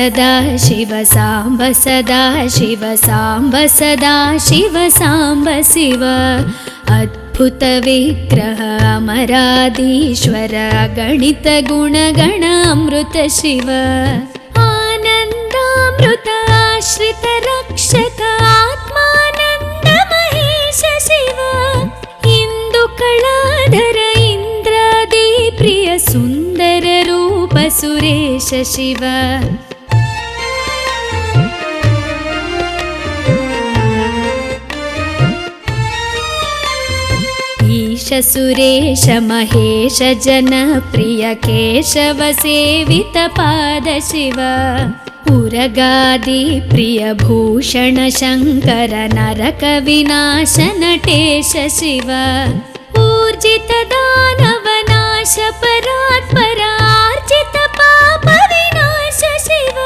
सदा शिव साम्ब सदा शिव साम्ब सदा शिव साम्ब शिव अद्भुत विग्रह अमराधीश्वर गणित गुणगण अमृत शिव आनन्दामृत आश्रित रक्षक आत्मानन्द महेश शिव इंदुकलाधर इंद्रादि प्रिय सुंदर रूप सुरेश शिव ईश सुरेश महेश जन प्रिय केशव सेवित पाद शिव उरगादि प्रिय भूषण शंकर नरक विनाश नटेश शिव ऊर्जित दानव नाश परात्पर आर्जित पाप विनाश शिव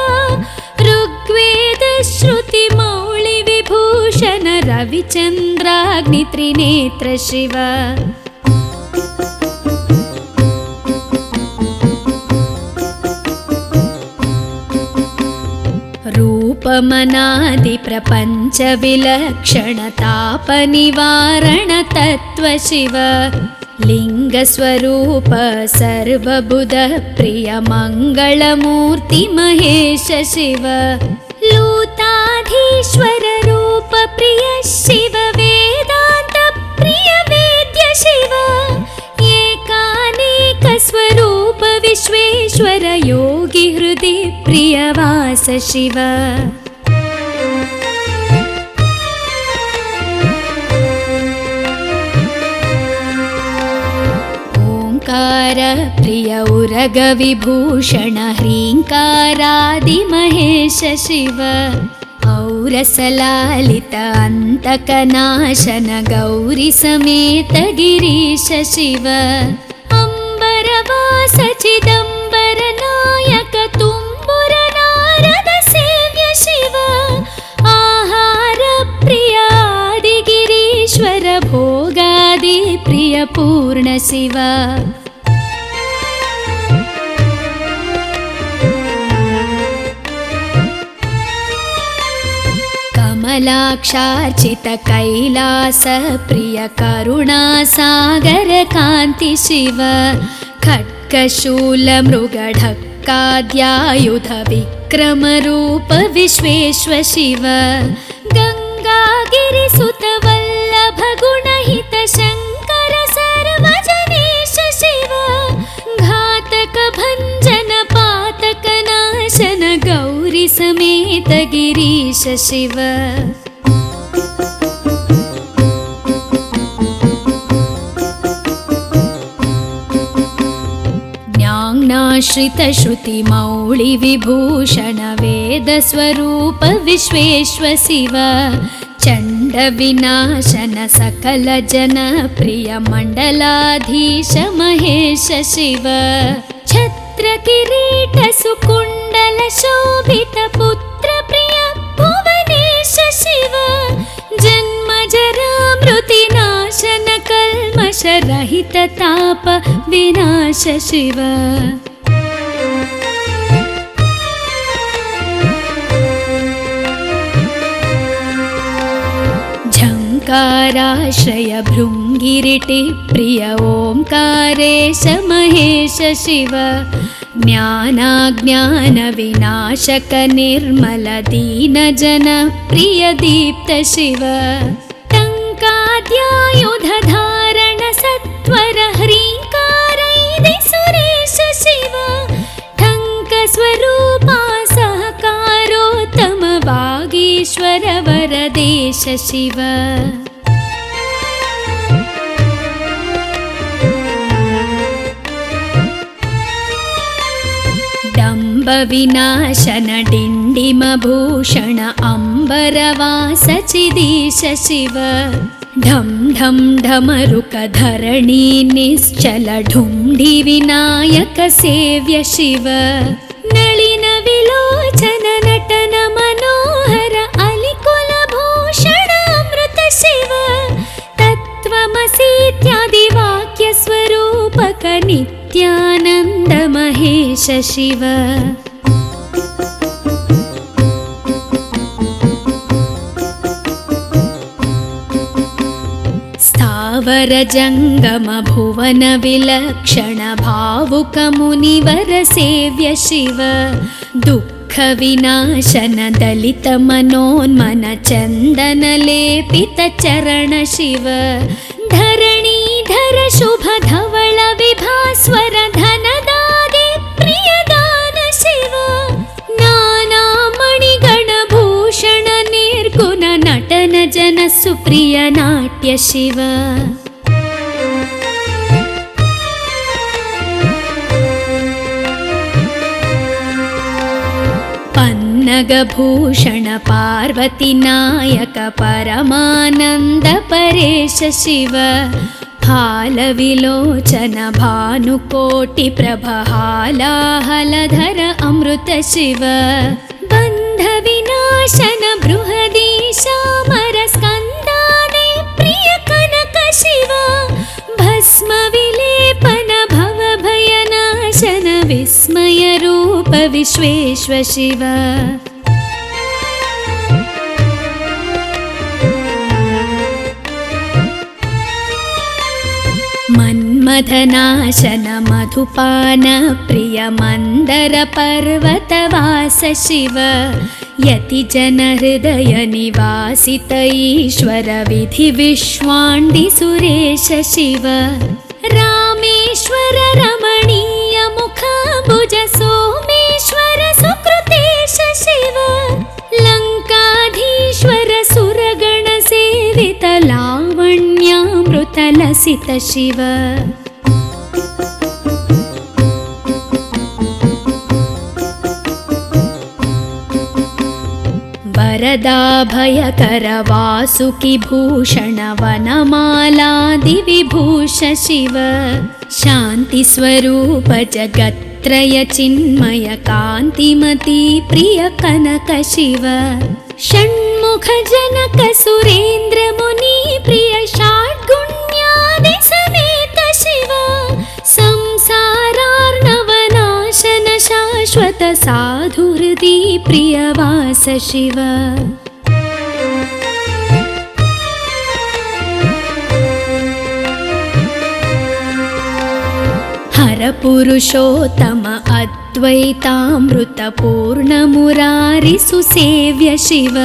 ऋग्वेद श्रुति मौळि विभूषण रविचंद्राग्नि त्रिनेत्र शिव रूपमनादि प्रपंच विलक्षण ताप निवारण तत्व शिव लिंग स्वरूप सर्वबुध प्रिय मंगलमूर्ति महेश शिव लूताधीश्वर रूप प्रिय शिव वेदांत प्रिय वेद्य शिव एकानेक स्वरूप विश्वेश्वर योगी हृदय प्रिय वास शिव ओंकार प्रिय उरग विभूषण ह्रींकारादि महेश शिव औरसलालित अंतकनाशन गौरी समेत गिरीश शिव अंबरवास चिदंबर नायक तुम्बुर नारद सेव्य शिव आहार प्रिय आदि गिरीश्वर भोगादि प्रिय पूर्ण शिव कमलाक्षार्चित कैलास प्रिय करुणा सागर कांति शिव खड्गशूल मृगढक्काद्यायुध विक्रम रूप विश्वेश्वर शिव गंगागिरिसुत वल्लभ गुणहित शंकर सर्वजनेश शिव घातक भंजन पातक नाशन गौरी समेत गिरीश शिव ज्ञानाश्रित श्रुति मौळि विभूषण वेद स्वरूप विश्वेश्वर शिव चंड विनाशन सकल जन प्रिय मंडलाधीश महेश शिव छत्र किरीट सुकुंडल शोभित पुत्र प्रिय भुवनेश शिव जन्म जरा मृति नाशन कल्मष रहित ताप विनाश शिव झंकाराश्रय भृंगिरिटि प्रिय ओंकारेश महेश शिव ज्ञानाज्ञान विनाशक निर्मल दीन जन प्रिय दीप्त शिव टंकाद्यायुध धारण सत्वर ह्रींकारैदि सुरेश शिव ठंक स्वरूपा सहकारोत्तम वागीश्वर वरदेश शिव डंब विनाशन डिंडिम भूषण अंबरवास चिदीश शिव ढम ढम ढमरुक धरणी निश्चल ढुंढि विनायक सेव्य शिव नलिन विलोचन नटन मनोहर अलिकुल भूषण अमृत शिव तत्त्वमसीत्यादि वाक्य स्वरूपक नित्यानंद महेश शिव वर जङ्गम भुवन विलक्षण भावुक मुनिवर सेव्य शिव दुःख विनाशन दलित मनोन्मन चन्दन लेपित चरण शिव धरणीधर शुभ धवल विभास्वर धनदागे प्रियदान शिव नाना मणिगण भूषण निर्गुण नटन जन सुप्रिय नाट्य शिव पन्नगभूषण पार्वती नायक परमानन्द परेश शिव हालविलोचन भानुकोटि प्रभहालाहलधर अमृत शिव बन्ध विनाशन बृहदीशामर स्कन्दादे प्रिय कनक शिव भस्म विलेपन भव भयनाशन विस्मय रूप विश्वेश्व शिव मन्मथनाशन मधुपान प्रिय मन्दर पर्वतवास शिव यति जन हृदय निवासित ईश्वर विधि विश्वाण्डि सुरेश शिव रामेश्वर रमणीय मुखाम्बुज सोमेश्वर सुकृतेश शिव लङ्काधीश्वर सुरगण सेवित लावण्यामृत लसित शिव वरदाभयकर वासुकि भूषण वनमालादि विभूष शिव शान्ति स्वरूप जगत्त्रय चिन्मय कान्तिमती प्रिय कनक शिव षण्मुख जनक सुरेन्द्र मुनि प्रिय षड्गुण्यादि समेत शिव संसारार्णवनाशन शाश्वत साधुहृदि प्रियवास शिव हर पुरुषोत्तम अद्वैतामृत पूर्ण मुरारि सुसेव्य शिव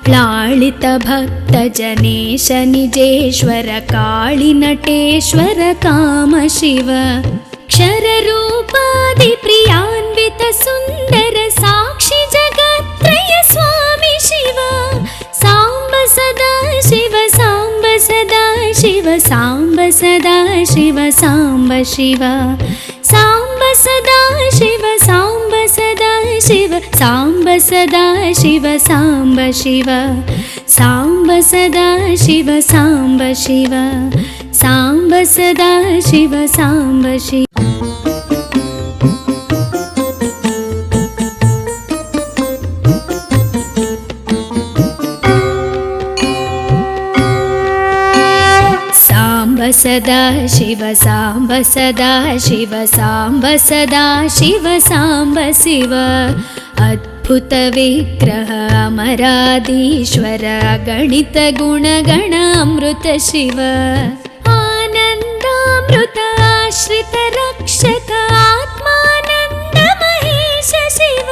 लालित भक्त जनेश निजेश्वर काळि नटेश्वर काम शिव क्षर रूपादि प्रियान्वित सुन्दर साक्षि जगत्त्रय स्वामी शिव साम्ब सदा शिव साम्ब सदा शिव साम्ब सदा शिव साम्ब शिव साम्ब सदा शिव साम्ब सदा शिव साम्ब सदा शिव साम्ब शिव साम्ब सदा शिव साम्ब शिव साम्ब सदा शिव साम्ब शिव सदा शिव साम्ब सदा शिव साम्ब सदा शिव साम्ब शिव अद्भुत विग्रह अमराधीश्वर गणित गुणगण अमृत शिव आनन्दामृत आश्रित रक्षक आत्मानन्द महेश शिव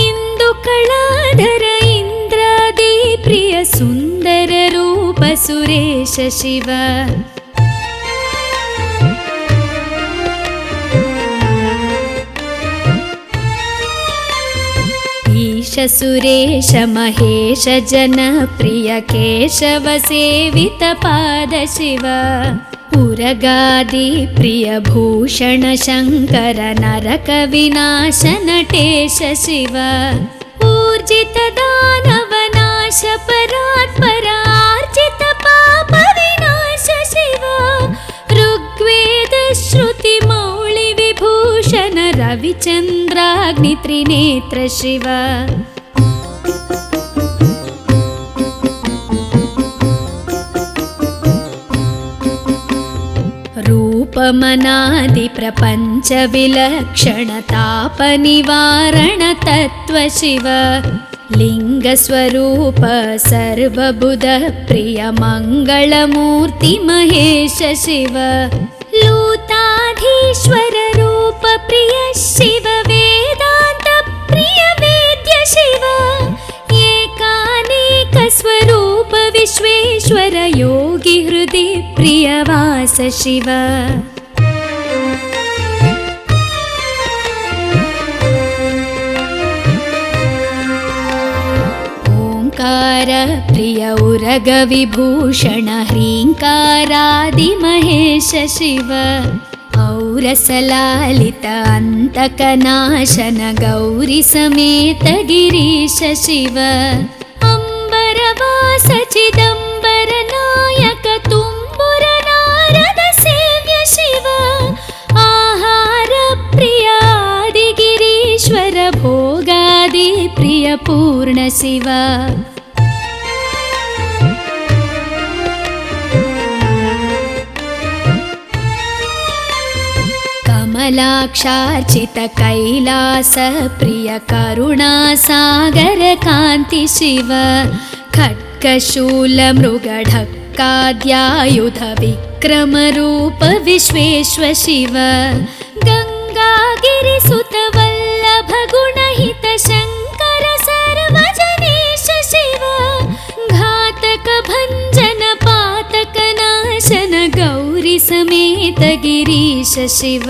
इन्दुकलाधर इन्द्रादि प्रिय सुन्दर रूप सुरेश शिव ईश सुरेश महेश जन प्रिय केशव सेवित पाद शिव उरगादि प्रिय भूषण शङ्कर नरक विनाश नटेश शिव ऊर्जित दानव नाश परात्पर आर्जित पाप विनाश शिव ऋग्वेद श्रुति मौळि विभूषण रविचन्द्राग्नि त्रिनेत्र शिव रूपमनादि प्रपञ्च विलक्षण ताप निवारण तत्व शिव लिङ्गस्वरूप सर्वबुध प्रिय मङ्गलमूर्ति महेश शिव लूताधीश्वर रूप प्रिय शिव वेदान्त प्रिय वेद्य शिव एकानेक स्वरूप विश्वेश्वर योगी हृदि प्रियवास शिव ओंकार प्रिय उरग विभूषण ह्रींकारादि महेश शिव औरसलालित अंतकनाशन गौरी समेत गिरीश शिव अंबरवास चिदंबर नायक तुम्बुर नारद सेव्य शिव आहार प्रिय आदिगिरीश्वर भोगादि प्रिय पूर्ण शिव कमलाक्षार्चित कैलास प्रिय करुणा सागर कांति शिव खड्गशूल मृगढक्काद्यायुध विक्रम रूप विश्वेश्वर शिव गंगागिरिसुत वल्लभ गुणहित शंकर सर्वजनेश शिव घातक भंजन पातक नाशन गौरी समेत गिरीश शिव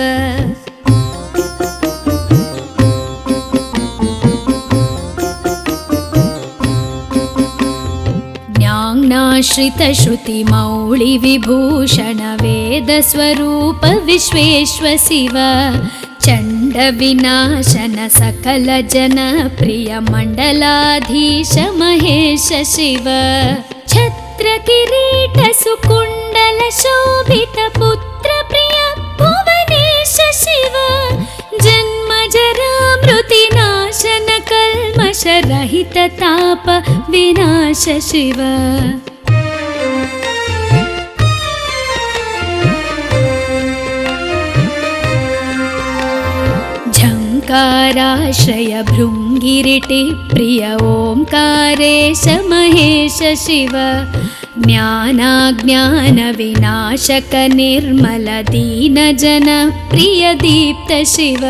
ज्ञानाश्रित श्रुति मौळि विभूषण वेद स्वरूप विश्वेश्वर शिव चंड विनाशन सकल जन प्रिय मंडलाधीश महेश शिव छत्र किरीट सुकुंडल शोभित पुत्र प्रिय भुवनेश शिव जन्म जरा मृति नाशन कल्मष रहित ताप विनाश शिव झंकाराश्रय भृंगिरिटि प्रिय ओंकारेश महेश शिव ज्ञानाज्ञान विनाशक निर्मल दीन जन प्रिय दीप्त शिव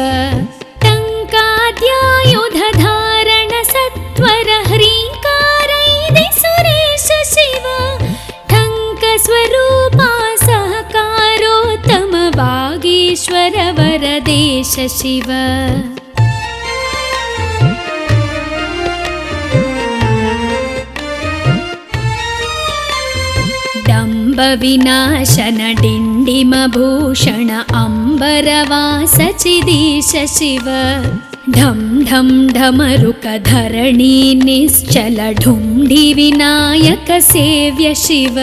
टंकाद्यायुध धारण सत्वर ह्रींकारैदि सुरेश शिव ठंक स्वरूपा सहकारोत्तम वागीश्वर वरदेश शिव डंब विनाशन डिंडिम भूषण अंबरवास चिदीश शिव ढम ढम ढमरुक धरणी निश्चल ढुंढि विनायक सेव्य शिव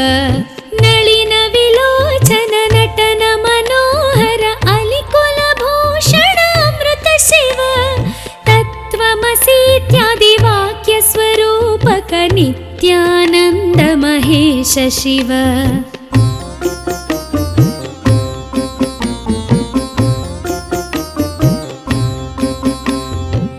नलिन विलोचन नटन मनोहर अलिकुल भूषण अमृत शिव तत्त्वमसीत्यादि वाक्य स्वरूपक नित्यानंद महेश शिव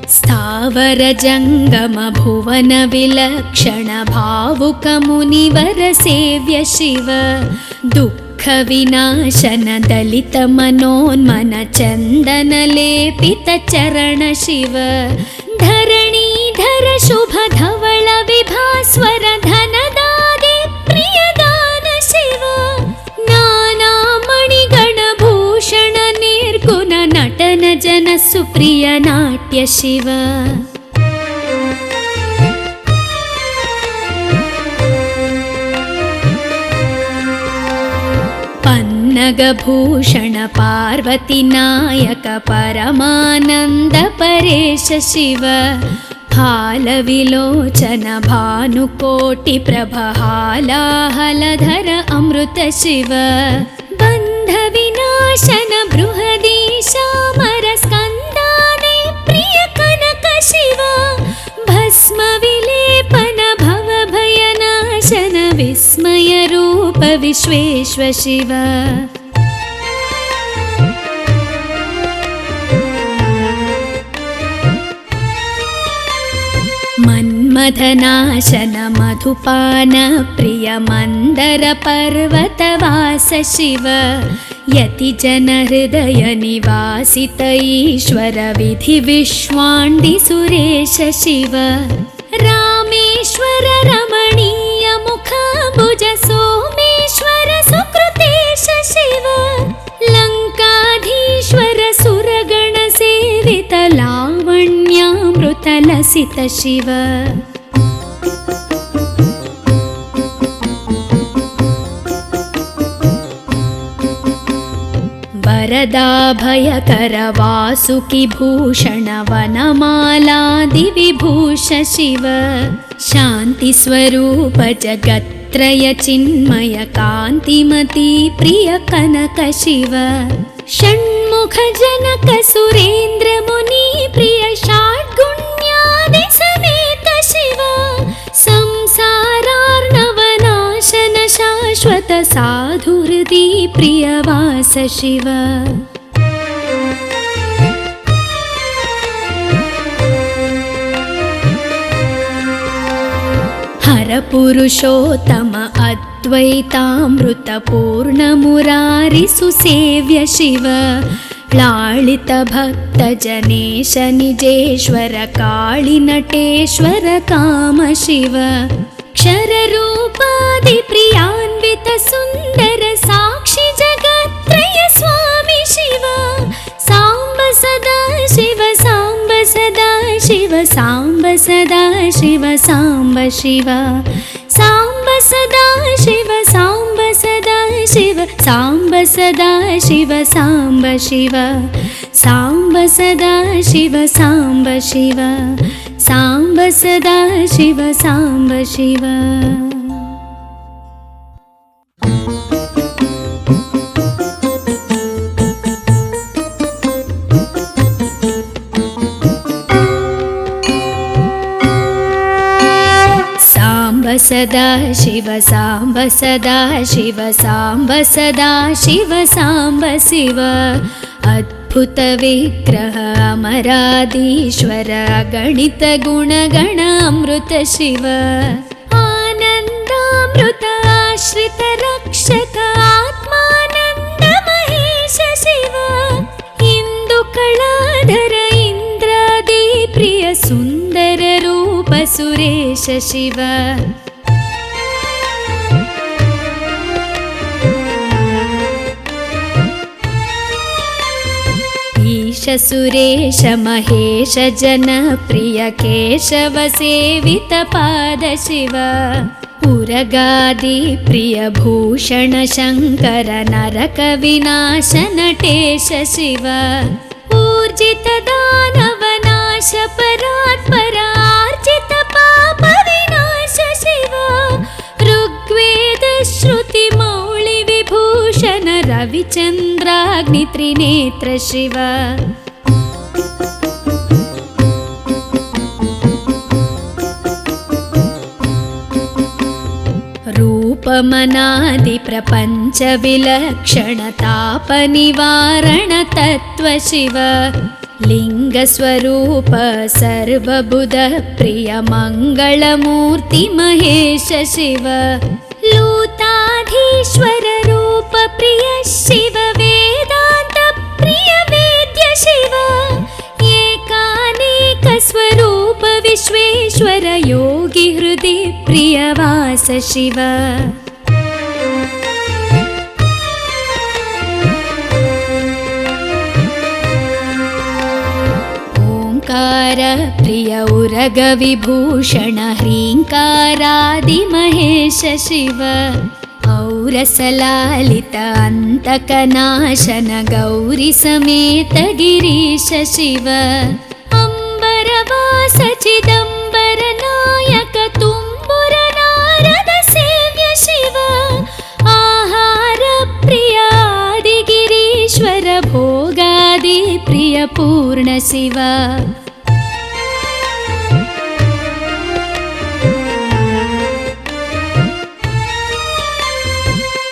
स्थावर जंगम भुवन विलक्षण भावुक मुनिवर सेव्य शिव दुःख विनाशन दलित मनोन्मन चंदन लेपित चरण शिव धरणीधर शुभ धवल विभास्वर धनदादि प्रियदान शिव नाना मणिगण भूषण निर्गुण नटन जन सुप्रिय नाट्य शिव पन्नगभूषण पार्वती नायक परमानंद परेश शिव हालविलोचन भानुकोटि प्रभहालाहलधर अमृत शिव बंध विनाशन बृहदीशामर स्कंदादि प्रिय कनक शिव भस्म विलेपन भव भयनाशन विस्मय रूप विश्वेश्वर शिव मधनाशन मधुपान प्रिय मंदर पर्वतवास शिव यति जन हृदय निवासित ईश्वर विधि विश्वाण्डि सुरेश शिव रामेश्वर रमणीय मुख भुज सोमेश्वर सुकृतेश शिव लंकाधीश्वर सुरगण सेवित लावण्यामृत लसित शिव वरदाभयकर वासुकि भूषण वनमालादि विभूष शिव शांति स्वरूप जगत्त्रय चिन्मय कांतिमती प्रिय कनक शिव षण्मुख जनक सुरेंद्र मुनि प्रिय षाड्गुण्यादि समेत शिव संसारार्णवनाशन शाश्वत साधु हृदि प्रियवास शिव हर पुरुषोत्तम अद्वैतामृत पूर्ण मुरारि सुसेव्य शिव लालित भक्त जनेश निजेश्वर काळि नटेश्वर काम शिव क्षर रूपादि प्रियान्वित सुंदर साक्षि जगत्त्रय स्वामी शिव सांब सदा शिव सांब सदा शिव सांब सदा शिव सांब शिव सांब सदा शिव सांब सदा शिव सांब सदा शिव सांब शिव सांब सदा शिव सांब शिव सांब सदा शिव सांब शिव सदा शिव सांब सदा शिव सांब सदा शिव सांब शिव अद्भुत विग्रह अमराधीश्वर गणित गुणगण अमृत शिव आनंदामृत आश्रित रक्षक आत्मानंद महेश शिव इंदु कलाधर इंद्रादि प्रिय सुंदर रूप सुरेश शिव ईश सुरेश महेश जन प्रिय केशव सेवित पाद शिव उरगादि प्रिय भूषण शंकर नरक विनाश नटेश शिव ऊर्जित दानव नाश परात्पर आर्जित पाप विनाश शिव ऋग्वेद श्रुति मौळि विभूषण रविचंद्राग्नि त्रिनेत्र शिव रूपमनादि प्रपंच विलक्षण ताप निवारण तत्व शिव लिंग स्वरूप सर्वबुध प्रिय मंगलमूर्ति महेश शिव लूताधीश्वर रूप प्रिय शिव वेदांत प्रिय वेद्य शिव एकानेक स्वरूप विश्वेश्वर योगी हृदि प्रियवास शिव ओंकार प्रिय उरग विभूषण ह्रींकारादि महेश शिव औरसलालित अंतकनाशन गौरी समेत गिरीश शिव अंबरवास चिदंबर नायक तुम्बुर नारद सेव्य शिव आहार प्रिय आदि गिरीश्वर भोगादि प्रिय पूर्ण शिव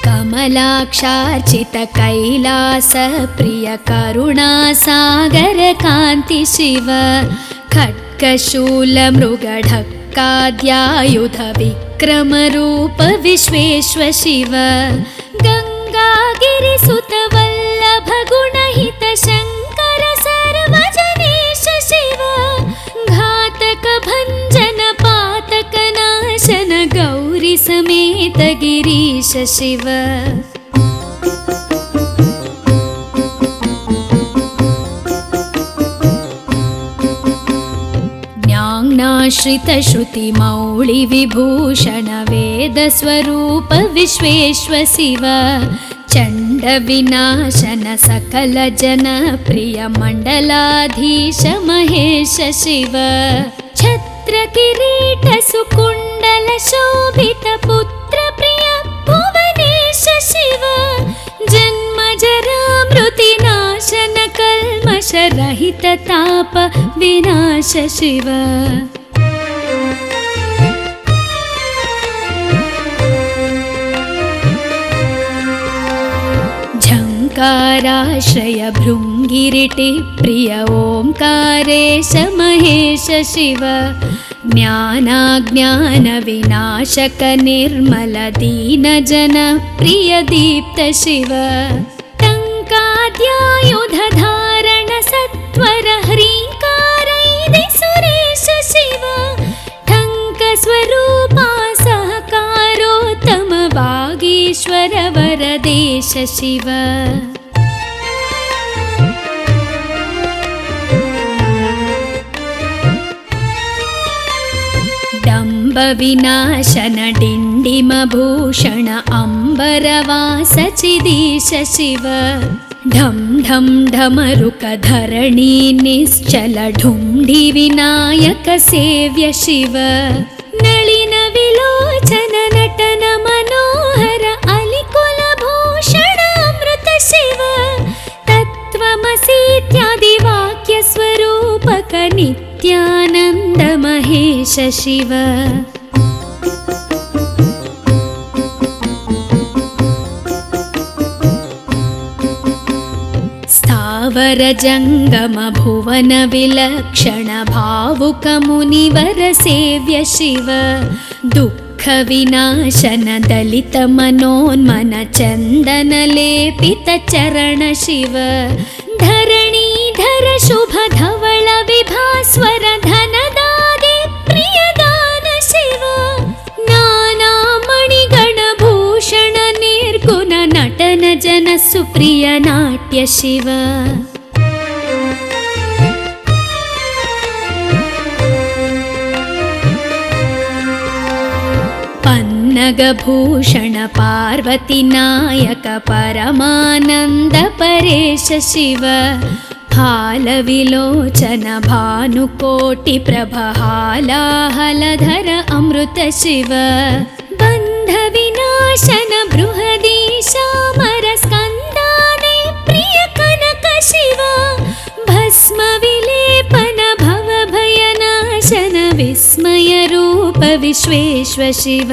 कमलाक्षार्चित कैलास प्रिय करुणा सागर कांति शिव खड्गशूल मृगढक्क शङ्काद्यायुध विक्रमरूप विश्वेश्व शिव गङ्गागिरिसुत वल्लभ गुणहित शङ्कर सर्वजनेश शिव घातक भञ्जन पातक नाशन गौरी समेत गिरीश शिव ज्ञानाश्रित श्रुति मौळि विभूषण वेद स्वरूप विश्वेश्व शिव चण्ड विनाशन सकल जन प्रिय मण्डलाधीश महेश शिव छत्र किरीट सुकुण्डल शोभित पुत्र प्रिय भुवनेश शिव जन्म जरा मृति नाशन कल्मष रहित ताप विनाश शिव झङ्काराश्रय भृङ्गिरिटि प्रिय ओङ्कारेश महेश शिव ज्ञानाज्ञान विनाशक निर्मल दीन जन प्रिय दीप्त शिव टङ्काद्यायुध धारण सत्वर ह्रीङ्कारैदि सुरेश शिव ठङ्क स्वरूपा सहकारोत्तम वागीश्वर वरदेश शिव डम्ब विनाशन डिण्डिम भूषण अम्बरवास चिदीश शिव ढं ढं ढमरुक धरणी निश्चल ढुण्ढि विनायक सेव्य शिव नलिन विलोचन नटन मनोहर अलिकुल भूषण अमृत शिव तत्त्वमसीत्यादि वाक्य स्वरूपक नित्यानन्द महेश शिव स्थावर जङ्गम भुवन विलक्षण भावुक मुनिवर सेव्य शिव दुःख विनाशन दलित मनोन्मन चन्दन लेपित चरण शिव धरणीधर शुभ धवल विभास्वर धनदादि प्रियदान शिव नाना मणिगण भूषण निर्गुण नटन जन सुप्रिय नाट्य शिव पन्नगभूषण पार्वती नायक परमानन्द परेश शिव हालविलोचन भानुकोटि प्रभहालाहलधर अमृत शिव बन्ध विनाशन बृहदीशामर स्कन्दादि प्रिय कनक शिव भस्म विलेपन भव भयनाशन विस्मय रूप विश्वेश्व शिव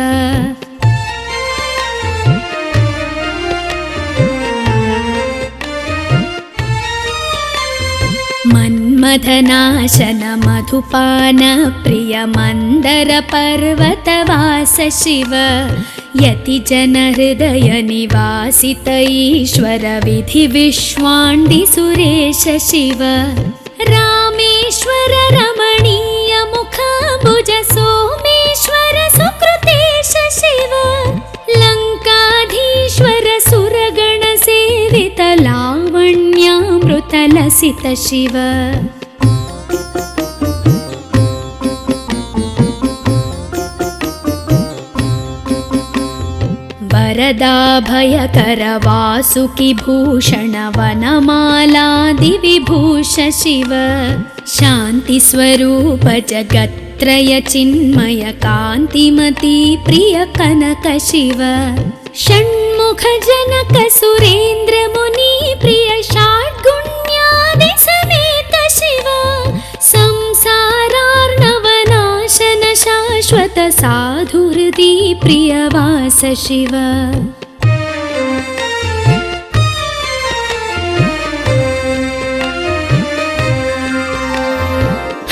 मन्मथनाशन मधुपान प्रिय मन्दर पर्वतवास शिव यति जन हृदय निवासित ईश्वर विधि विश्वाण्डि सुरेश शिव रामेश्वर रमणीय मुखाम्बुज सोमेश्वर सुकृतेश शिव लङ्काधीश्वर सुरगण सेवित लावण्यामृत लसित शिव वरदाभयकर वासुकि भूषण वनमालादि विभूष शिव शान्ति स्वरूप जगत्त्रय चिन्मय कान्तिमती प्रिय कनक शिव षण्मुख जनक सुरेन्द्र मुनि प्रिय षाड्गुण्यादि समेत शिव संसारार्णवनाशन शाश्वत साधु हृदि प्रियवास शिव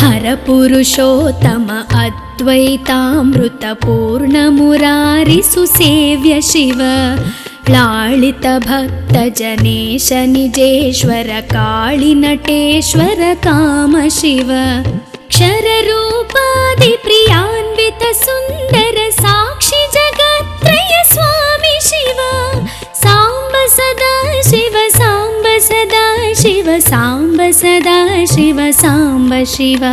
हर पुरुषोत्तम अद्वैतामृतपूर्णमुरारिसुसेव्य शिव लालितभक्तजनेश निजेश्वर काळिनटेश्वर काम शिव क्षररूपादिप्रियान्वित सुन्दर साक्षि जगत्त्रय स्वामि शिव साम्ब सदा शिव साम्ब सदा शिव साम्ब सदा शिव साम्ब शिव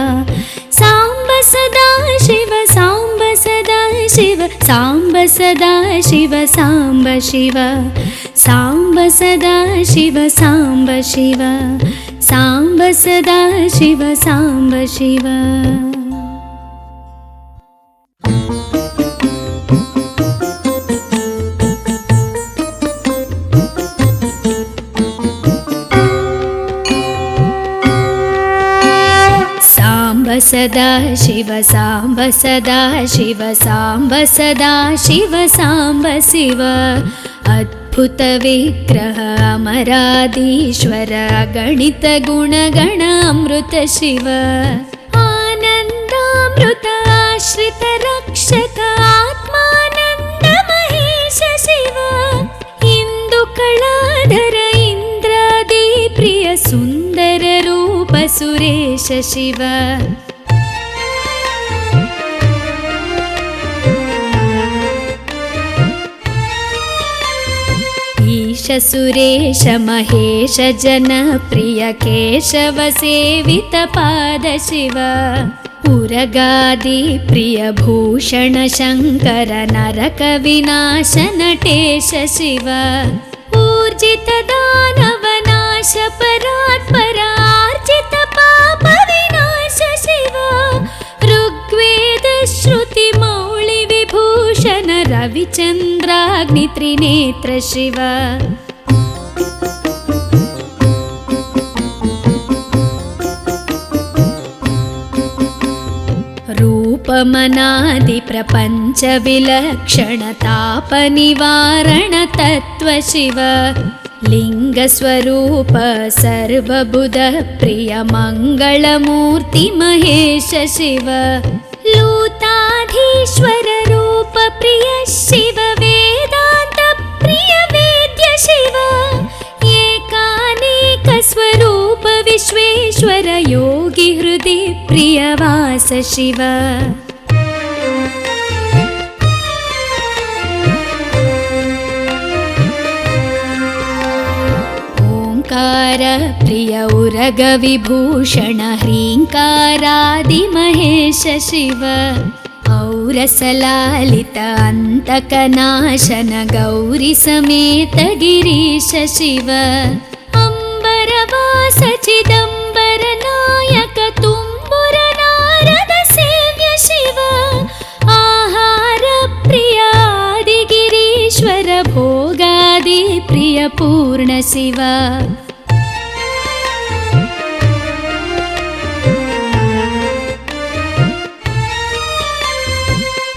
साम्ब सदा शिव साम्ब सदा शिव साम्ब सदा शिव साम्ब शिव साम्ब सदा शिव साम्ब शिव साम्ब सदा शिव साम्ब शिव। सदा शिव साम्ब सदा शिव साम्ब सदा शिव साम्ब शिव अद्भुत विग्रह अमराधीश्वर गणित गुणगण अमृत शिव आनन्दामृत आश्रित रक्षक आत्मानन्द महेश शिव इंदु कलाधर इंद्रादि प्रिय सुंदर रूप सुरेश शिव सुरेश महेश जनप्रिय केशव सेवित पाद शिव उरगादि प्रिय भूषण शंकर नरक विनाश नटेश शिव ऊर्जित दानव नाश परात्पर आर्जित पाप विनाश शिव ऋग्वेद श्रुति मौळि विभूषण रविचन्द्राग्नि त्रिनेत्र शिव रूपमनादि प्रपंच विलक्षण ताप निवारण तत्व शिव लिंग स्वरूप सर्वबुध प्रिय मंगलमूर्ति महेश शिव लूताधीश्वर रूप प्रिय शिव वेदांत प्रिय वेद्य शिव एकानेक स्वरूप विश्वेश्वर योगी हृदि प्रियवास शिव ओंकार प्रिय उरग विभूषण ह्रींकारादि महेश शिव औरसलालित अंतकनाशन गौरी समेत गिरीश शिव अंबरवास चिदंबर नायक तुम्बुर नारद सेव्य शिव आहार प्रिय आदि गिरीश्वर भोगादि प्रिय पूर्ण शिव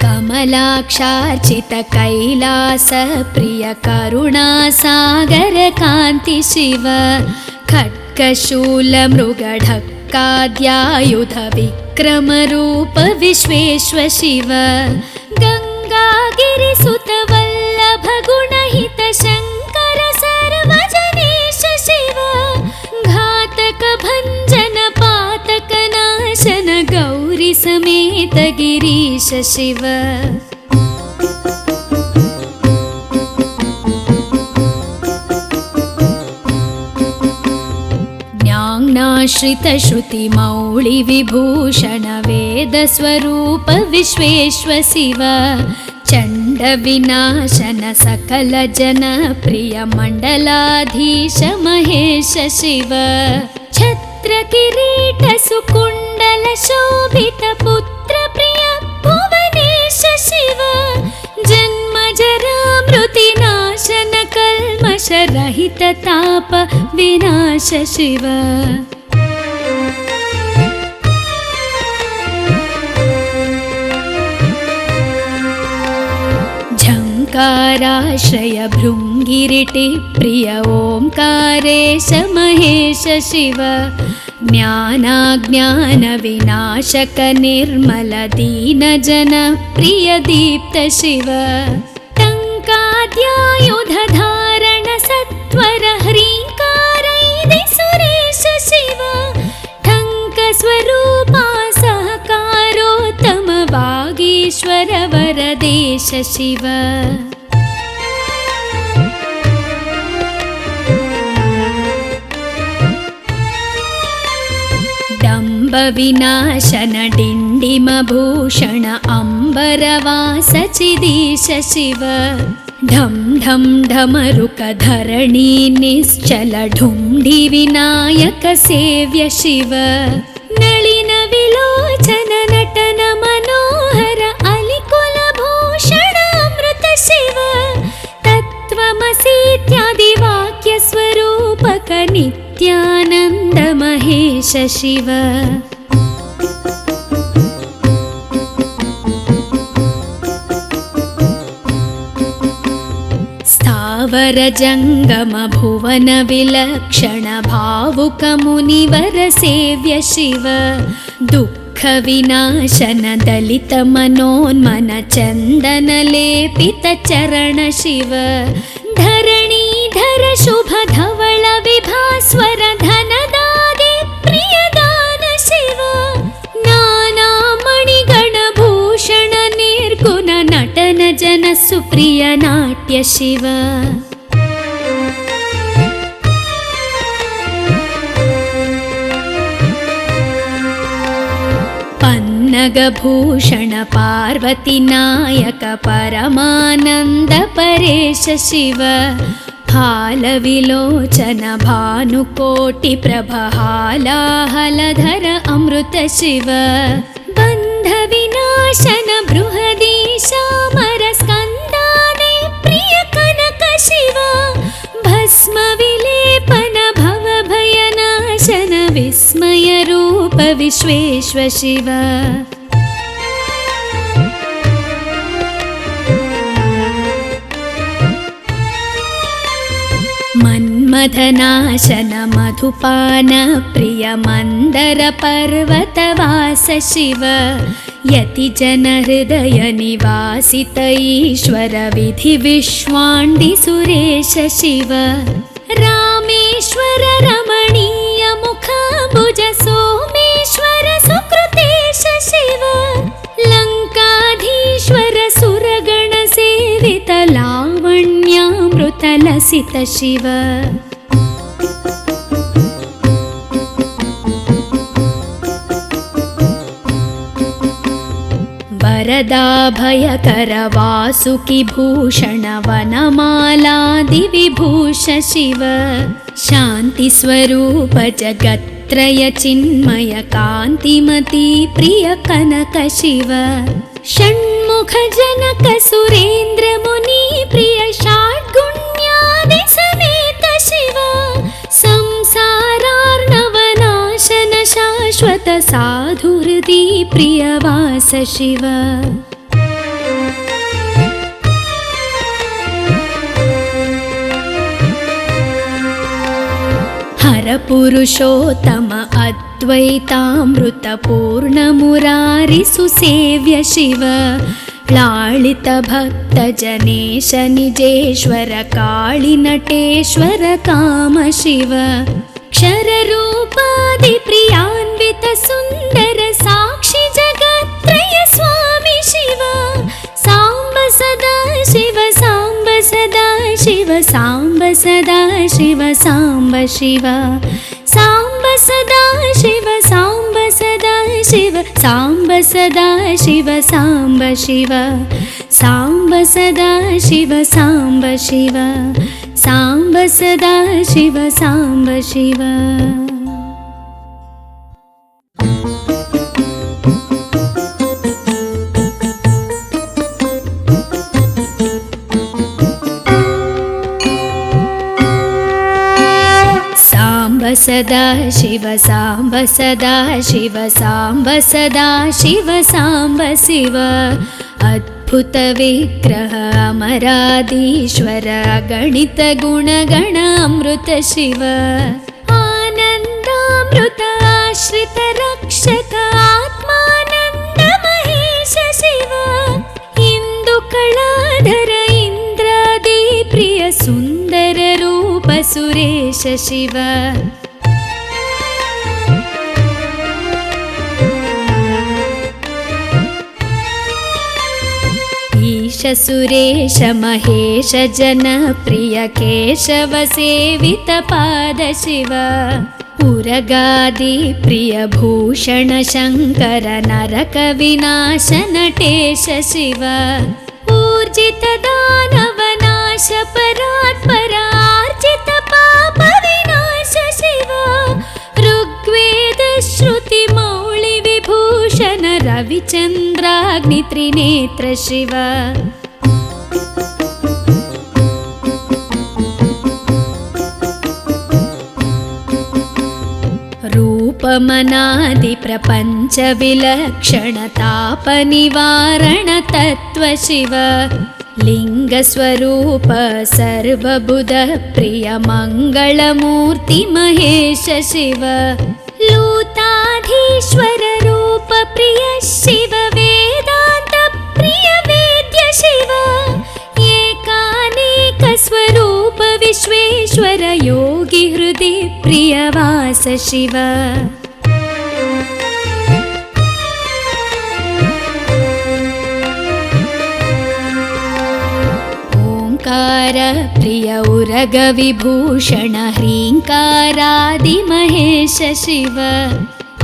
कमलाक्षार्चित कैलास प्रिय करुणा सागर कांति शिव खड्गशूल मृगढक्काद्यायुध विक्रम रूप विश्वेश्वर शिव गंगागिरिसुत वल्लभ गुणहित शंकर सर्वजनेश शिव घातक भंजन पातक नाशन गौरी समेत गिरीश शिव ज्ञानाश्रित श्रुति मौळि विभूषण वेद स्वरूप विश्वेश्वर शिव चंड विनाशन सकल जन प्रिय मंडलाधीश महेश शिव छत्र किरीट सुकुंडल शोभित पुत्र प्रिय भुवनेश शिव जन्म जरा मृति नाशन कल्मष रहित ताप विनाश शिव झंकाराश्रय भृंगिरिटि प्रिय ओंकारेश महेश शिव ज्ञानाज्ञानविनाशक निर्मल दीनजन प्रिय दीप्त शिव टङ्काद्यायुधधारण सत्वर ह्रीङ्कारैदि सुरेश शिव टङ्कस्वरूपा सहकारोत्तम वागीश्वर वरदेश शिव विनाशन डिण्डिमभूषण अम्बरवास चिदीश शिव ढं ढं ढमरुक धरणी निश्चल ढुण्ढि विनायक सेव्य शिव नलिन विलोचन नटन मनोहर अलिकुल भूषण अमृत शिव तत्त्वमसीत्यादि वाक्य स्वरूपक नित्यानन्द महेश शिव स्थावर जंगम भुवन विलक्षण भावुक मुनिवर सेव्य शिव दुःख विनाशन दलित मनोन्मन चंदन लेपित चरण शिव धरणीधर शुभ धवल विभास्वर धनदादि प्रियदान शिव नाना मणिगण भूषण निर्गुण नटन जन सुप्रिय नाट्य शिव पन्नगभूषण पार्वती नायक परमानंद परेश शिव फालविलोचन भानुकोटि प्रभहालाहलधर अमृत शिव बन्ध विनाशन बृहदीशामर स्कन्दादि प्रिय कनक शिव भस्म विलेपन भव भयनाशन विस्मय रूप विश्वेश्वर शिव मन्मथनाशन मधुपान प्रिय मंदर पर्वतवास शिव यति जन हृदय निवासित ईश्वर विधि विश्वाण्डि सुरेश शिव रामेश्वर रमणीय मुखाम्बुज सोमेश्वर सुकृतेश शिव लंकाधीश्वर सुरगण सेवित लावण्यामृत लसित शिव वरदाभयकर वासुकि भूषण वनमालादि विभूष शिव शांति स्वरूप जगत्त्रय चिन्मय कांतिमती प्रिय कनक शिव षण्मुख जनक सुरेन्द्र मुनि प्रिय षाड्गुण्यादि समेत शिव संसारार्णवनाशन शाश्वत साधु हृदि प्रियवास शिव हर पुरुषोत्तम अद्वैतामृत पूर्ण मुरारि सुसेव्य शिव लालित भक्त जनेश निजेश्वर काळि नटेश्वर काम शिव क्षर रूपादि प्रियान्वित सुंदर साक्षी जगत्त्रय स्वामी शिव सांब सदा शिव सांब सदा शिव सांब सदा शिव सांब शिव सांब सदा शिव सांब सदा शिव सांब सदा शिव सांब शिव सांब सदा शिव सांब शिव सांब सदा शिव सांब शिव सदा शिव सांब सदा शिव सांब सदा शिव सांब शिव अद्भुत विग्रह अमराधीश्वर गणित गुणगण अमृत शिव आनन्दामृत श्रितरक्षक आत्मानन्द महेश शिव इन्दुकलाधर इन्द्रादि प्रिय सुन्दर रूप सुरेश शिव ईश सुरेश महेश जनप्रिय केशव सेवित पाद शिव उरगादि प्रिय भूषण शङ्कर नरक विनाश नटेश शिव ऊर्जित दानव नाश परात्पर आर्जित पाप विनाश शिव ऋग्वेद श्रुति मौळि विभूषण रविचन्द्राग्नि त्रिनेत्र शिव रूपमनादि प्रपञ्च विलक्षण ताप निवारण तत्व शिव लिङ्गस्वरूप सर्वबुध प्रिय मङ्गलमूर्ति महेश शिव लूताधीश्वर रूप प्रिय शिव वेदान्त प्रिय वेद्य शिव एकानेक स्वरूप विश्वेश्वर योगी हृदि प्रियवास शिव ओंकार प्रिय उरग विभूषण ह्रींकारादि महेश शिव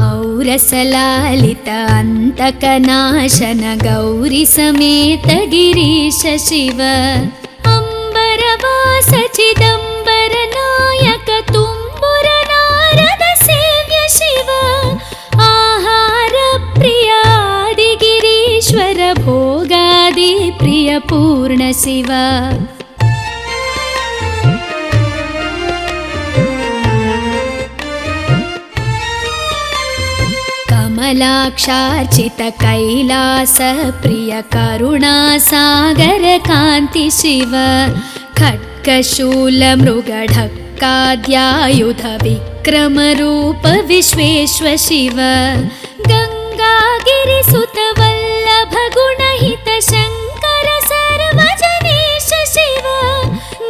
औरसलालित अन्तकनाशन गौरी समेत गिरीश शिव अंबरवास चिदंबर नायक तुम्बुर नारद सेव्य शिव आहार प्रिय आदि गिरीश्वर भोगादि प्रिय पूर्ण शिव कमलाक्षार्चित कैलास प्रिय करुणा सागर कांति शिव खड्गशूल मृगढक्काद्यायुध विक्रम रूप विश्वेश्वर शिव गंगागिरिसुत वल्लभ गुणहित शंकर सर्वजनेश शिव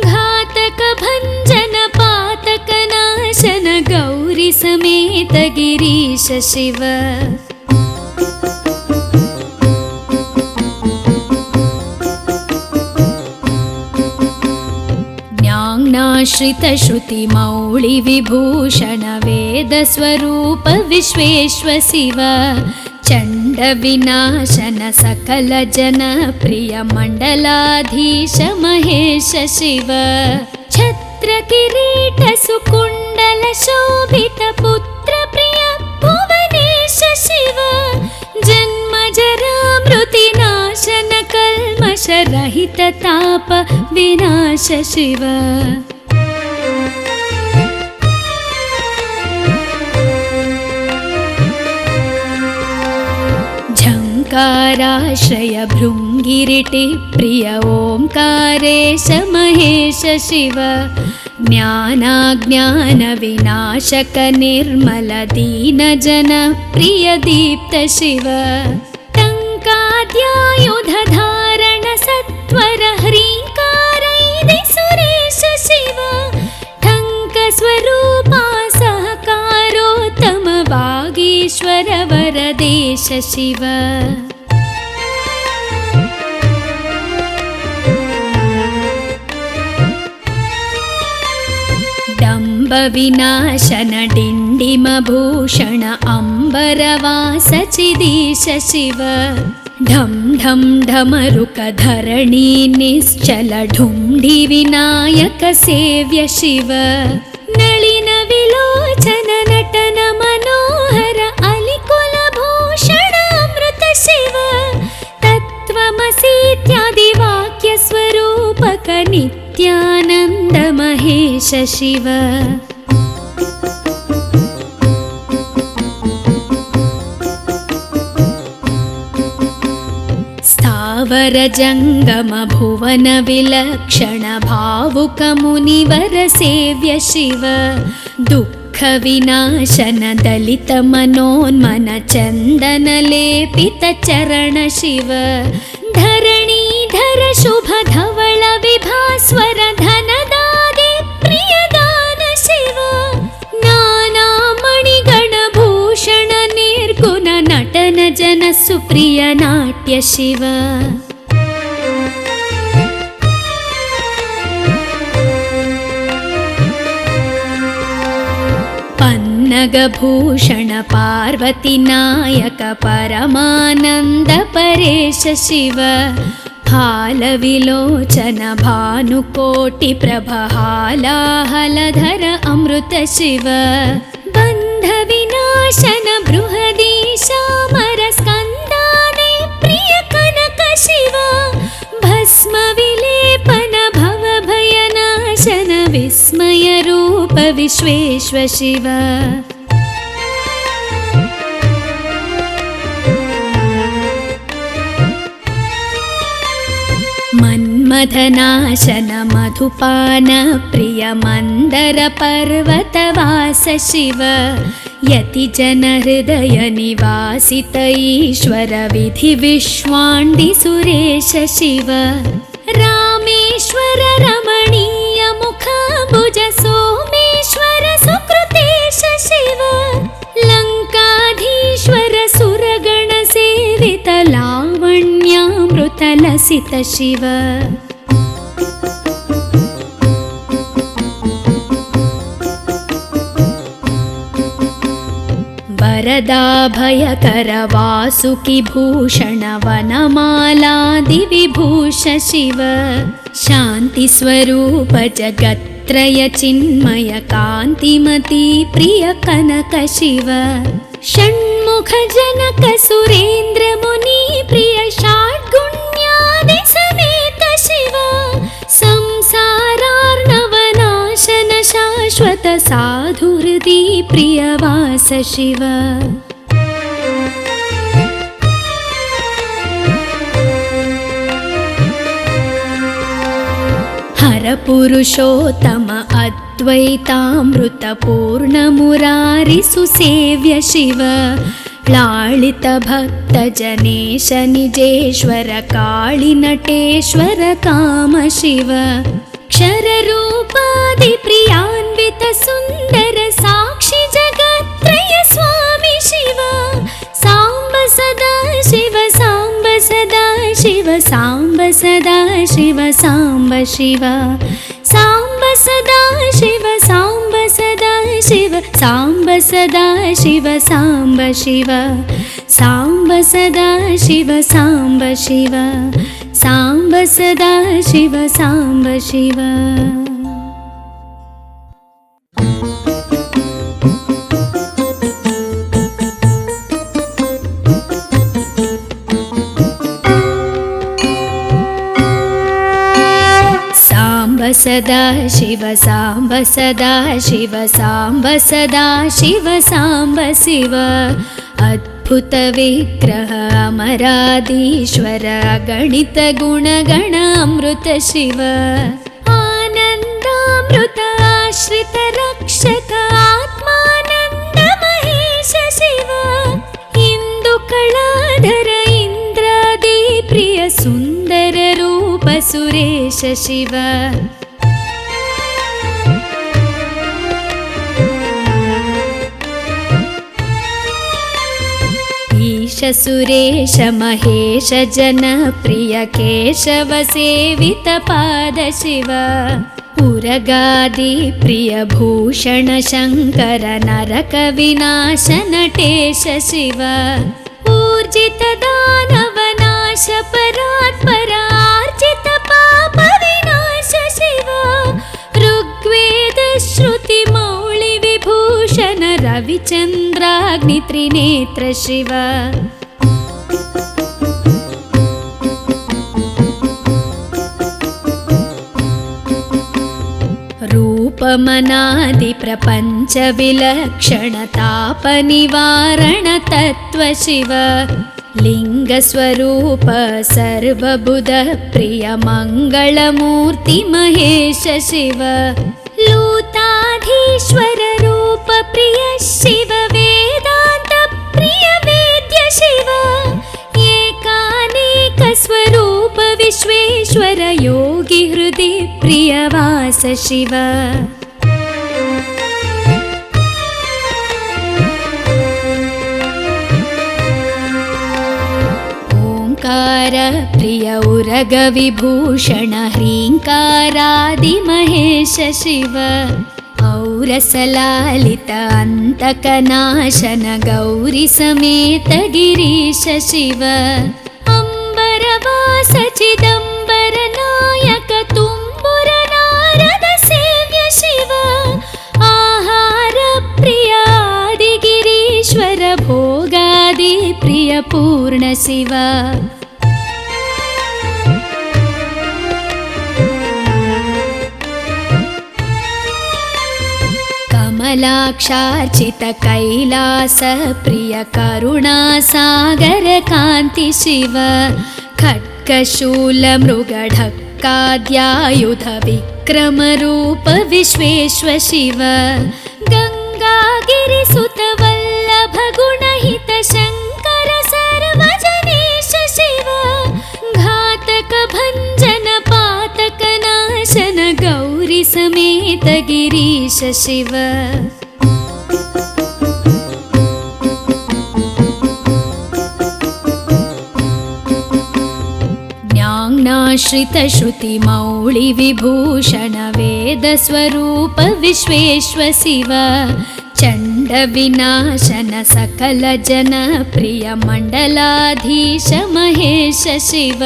घातक भंजन पातक नाशन गौरी समेत गिरीश शिव ज्ञानाश्रित श्रुति मौळि विभूषण वेद स्वरूप विश्वेश्वर शिव चंड विनाशन सकल जन प्रिय मंडलाधीश महेश शिव छत्र किरीट सुकुंडल शोभित पुत्र प्रिय भुवनेश शिव जन्म जरा मृति नाशन कल्मष रहित ताप विनाश शिव झंकाराश्रय भृंगिरिटि प्रिय ओंकारेश महेश शिव ज्ञानाज्ञान विनाशक निर्मल दीन जन प्रिय दीप्त शिव टंकाद्यायुध धारण सत्वर ह्रींकारैदि सुरेश शिव ठंक स्वरूपा सहकारोत्तम वागीश्वर वरदेश शिव डंब विनाशन डिंडिम भूषण अंबरवास चिदीश शिव ढम ढम ढमरुक धरणी निश्चल ढुंढि विनायक सेव्य शिव नलिन विलोचन नटन मनोहर अलिकुल भूषण अमृत शिव तत्त्वमसीत्यादि वाक्य स्वरूपक नित्यानंद महेश शिव स्थावर जंगम भुवन विलक्षण भावुक मुनिवर सेव्य शिव दुःख दुःखविनाशन दलितमनोन्मन चन्दनलेपितचरण शिव धरणीधर शुभ धवल विभास्वर धनदादि प्रियदान शिव नानामणिगणभूषण निर्गुण नटन जन सुप्रिय नाट्य शिव पन्नगभूषण पार्वती नायक परमानन्द परेश शिव हालविलोचन भानुकोटि प्रभहालाहलधर अमृत शिव बन्धविनाशन बृहदीशामर स्कन्दादि प्रिय कनक शिव भस्म विलेपन भवभयनाशन विस्मय रूप विश्वेश्व शिव मन्मथनाशन मधुपान प्रिय मन्दर पर्वतवास शिव यतिजन हृदय निवासित ईश्वर विधि विश्वाण्डि सुरेश शिव रामेश्वर रमणीय मुखाम्बुज सोमेश्वर सुकृतेश शिव लङ्काधीश्वर सुरगण सेवित लावण्यामृत लसित शिव वरदाभयकर वासुकि भूषण वनमालादि विभूष शिव शान्ति स्वरूप जगत्त्रय चिन्मय कान्तिमती प्रिय कनक शिव षण्मुख जनक सुरेन्द्र मुनि प्रिय षड्गुण्यादि समेत शिव संसारार्णवनाशन शाश्वत साधुहृदि प्रियवास शिव हर पुरुषोत्तम अद्वैतामृत पूर्ण मुरारि सुसेव्य शिव लालित भक्त जनेश निजेश्वर काळि नटेश्वर काम शिव क्षर रूपादि प्रियान्वित सुन्दर साक्षि जगत्त्रय स्वामी शिव सांब सदा शिव सांब सदा शिव सांब सदा शिव सांब शिव सांब सदा शिव सांब सदा शिव सांब सदा शिव सांब शिव सांब सदा शिव सांब शिव सांब सदा शिव सांब शिव सदा शिव सांब सदा शिव सांब सदा शिव सांब शिव अद्भुत विग्रह अमराधीश्वर गणित गुणगण अमृत शिव आनन्दामृत आश्रित रक्षक आत्मानन्द महेश शिव इंदुकलाधर इंद्रादि प्रिय सुन्दर रूप सुरेश शिव ईश सुरेश महेश जन प्रिय केशव सेवित पाद शिव उरगादि प्रिय भूषण शंकर नरक विनाश नटेश शिव ऊर्जित दानव नाश परात्पर आर्जित पाप विनाश शिव ऋग्वेद श्रुति मौळि विभूषण रविचन्द्राग्नि त्रिनेत्र शिव रूपमनादि प्रपंच विलक्षण ताप निवारण तत्व शिव लिंग स्वरूप सर्वबुध प्रिय मंगलमूर्ति महेश शिव लूताद वेङ्कटाधीश्वर रूप प्रिय शिव वेदान्त प्रिय वेद्य शिव एकानेक स्वरूप विश्वेश्वर योगी हृदि प्रियवास शिव ओंकार प्रिय उरग विभूषण ह्रींकारादि महेश शिव औरसलालित अंतकनाशन गौरी समेत गिरीश शिव अंबरवास चिदंबर नायक तुम्बुर नारद सेव्य शिव आहार प्रिय आदिगिरीश्वर भोगादि प्रिय पूर्ण शिव कमलाक्षार्चित कैलास प्रिय करुणा सागर कांति शिव खड्गशूल मृगढक्काद्यायुध विक्रम रूप विश्वेश्वर शिव गंगागिरिसुत वल्लभ गुणहित शंकर सर्वजनेश शिव घातक भंजन पातक नाशन गौरी समेत गिरीश शिव ज्ञानाश्रित श्रुति मौळि विभूषण वेद स्वरूप विश्वेश्वर शिव चंड विनाशन सकल जन प्रिय मंडलाधीश महेश शिव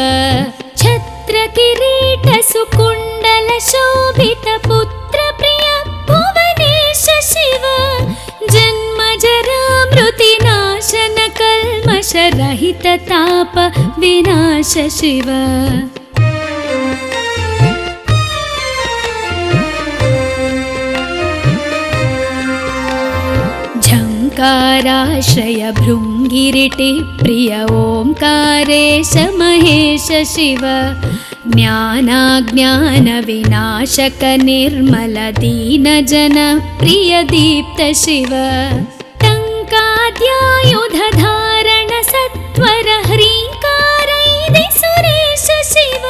छत्र किरीट सुकुंडल शोभित पुत्र प्रिय भुवनेश शिव जन्म जरा मृति नाशन कल्मष रहित ताप विनाश शिव झंकाराश्रय भृंगिरिटि प्रिय ओंकारेश महेश शिव ज्ञानाज्ञान विनाशक निर्मल दीन जन प्रिय दीप्त शिव टंकाद्यायुध धारण सत्वर ह्रींकारैदि सुरेश शिव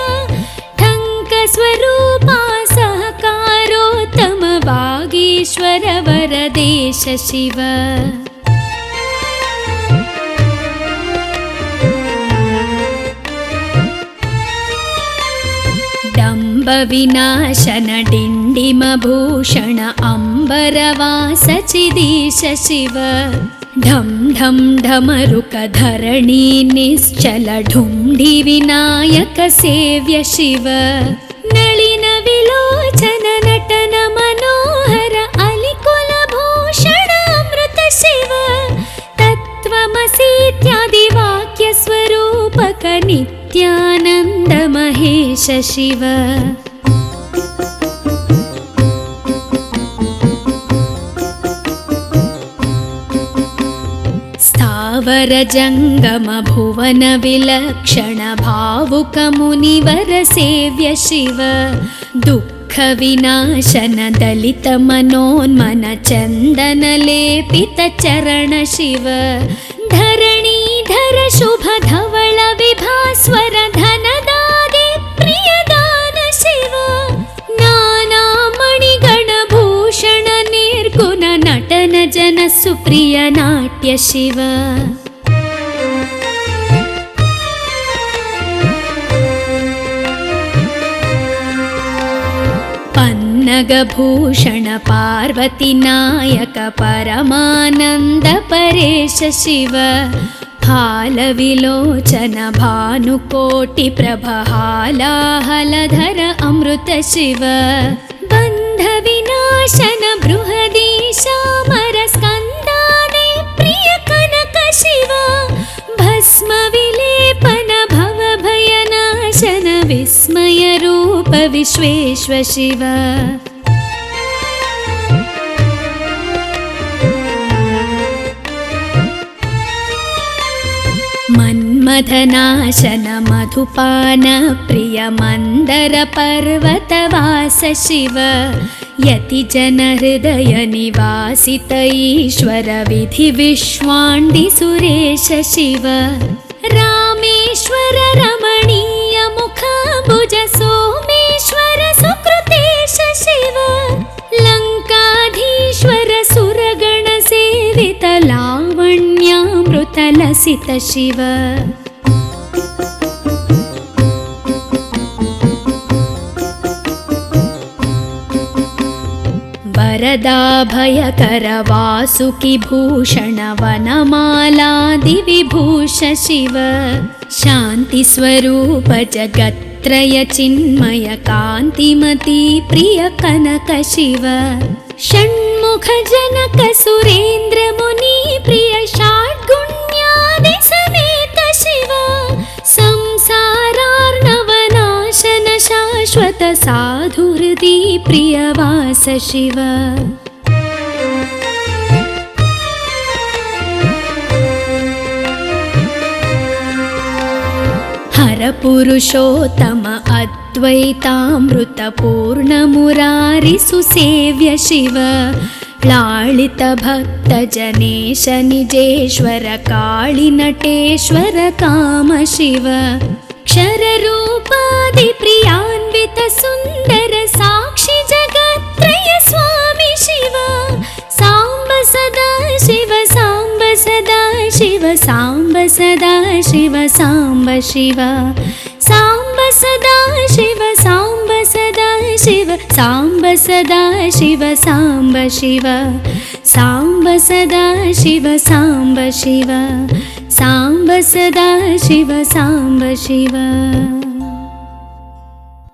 ठंक स्वरूपा सहकारोत्तम वागीश्वर वरदेश शिव डंब विनाशन डिंडिम भूषण अंबरवास चिदीश शिव ढम ढम ढमरुक धरणी निश्चल ढुंढि विनायक सेव्य शिव नलिन विलोचन नटन मनोहर अलिकुल भूषण अमृत शिव तत्त्वमसीत्यादि वाक्य स्वरूपक नित्यानंद महेश शिव स्थावर जंगम भुवन विलक्षण भावुक मुनिवर सेव्य शिव दुःख विनाशन दलित मनोन्मन चंदन लेपित चरण शिव धरणीधर शुभ धवल विभास्वर धनदादि प्रियदान शिव नाना मणिगण भूषण निर्गुण नटन जन सुप्रिय नाट्य शिव पन्नगभूषण पार्वती नायक परमानंद परेश शिव हालविलोचन भानुकोटि प्रभहालाहलधर अमृत शिव बंध विनाशन बृहदीशामर स्कंदादि प्रिय कनक शिव भस्म विलेपन भव भयनाशन विस्मय रूप विश्वेश्वर शिव मन्मथनाशन मधुपान प्रिय मंदर पर्वतवास शिव यतिजनहृदय निवासित ईश्वर विधि विश्वाण्डि सुरेश शिव रामेश्वर रमणीय मुखाम्बुज सोमेश्वर सुकृतेश शिव लङ्काधीश्वर सुरगण सेवित लावण्यामृत लसित शिव वरदाभयकर वासुकि भूषण वनमालादिविभूष शिव शान्तिस्वरूप जगत्त्रय चिन्मय कान्तिमती प्रिय कनक शिव षण्मुख जनक सुरेन्द्र मुनि प्रिय षड्गुण्यादि समेत शिव संसारार्णवनाशन शाश्वत साधुहृदि प्रियवास शिव हर पुरुषोत्तम अद्वैतामृत पूर्ण मुरारि सुसेव्य शिव लालित भक्त जनेश निजेश्वर काळि नटेश्वर काम शिव क्षर रूपादि प्रियान्वित सुन्दर साक्षि जगत्त्रय स्वामी शिव साम्ब सदा शिव साम्ब सदा शिव साम्ब सदा शिव साम्ब शिव साम्ब सदा शिव साम्ब सदा शिव साम्ब सदा शिव साम्ब शिव साम्ब सदा शिव साम्ब शिव साम्ब सदा शिव साम्ब शिव